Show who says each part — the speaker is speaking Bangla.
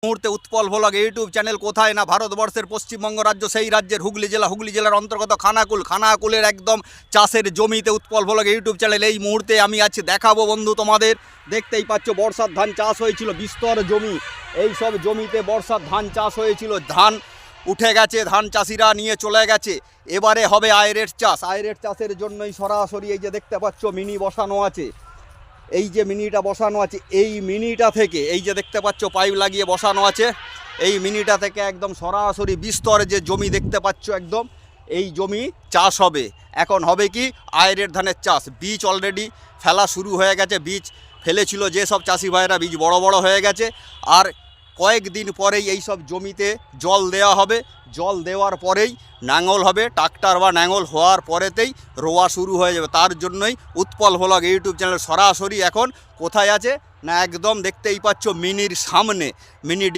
Speaker 1: মুহূর্তে উৎপল ভ্লগ ইউটিউব চ্যানেল কোথায় না ভারতবর্ষের পশ্চিমবঙ্গ রাজ্য, সেই রাজ্যের হুগলি জেলার অন্তর্গত খানাকুলের একদম চাষের জমিতে উৎপল ভ্লগ ইউটিউব চ্যানেল। এই মুহূর্তে আমি আছি, দেখাবো বন্ধু তোমাদের। দেখতেই পাচ্ছ বর্ষার ধান চাষ হয়েছিল, বিস্তর জমি। এই সব জমিতে বর্ষার ধান চাষ হয়েছিল, ধান উঠে গেছে, ধান চাষিরা নিয়ে চলে গেছে। এবারে হবে আইরেট চাষ। আইরেট চাষের জন্যই সরাসরি এই যে দেখতে পাচ্ছ মিনি বসানো আছে। এই যে মিনিটা বসানো আছে, এই মিনিটা থেকে এই যে দেখতে পাচ্ছ পাইপ লাগিয়ে বসানো আছে, এই মিনিটা থেকে একদম সরাসরি বিস্তর যে জমি দেখতে পাচ্ছ একদম এই জমি চাষ হবে। এখন হবে কি আইরেট ধানের চাষ। বীজ অলরেডি ফেলা শুরু হয়ে গেছে, বীজ ফেলেছিল যেসব চাষি ভাইরা, বীজ বড় বড় হয়ে গেছে। আর কয়েকদিন পরেই এই সব জমিতে জল দেওয়া হবে। জল দেওয়ার পরেই নাঙল হবে, ট্রাক্টর বা নাঙল হওয়ার পরেতেই রোয়া শুরু হয়ে যাবে। তার জন্যই উৎপল ভ্লগ ইউটিউব চ্যানেল সরাসরি এখন কোথায় আছে না একদম দেখতেই পাচ্ছ মিনির সামনে। মিনি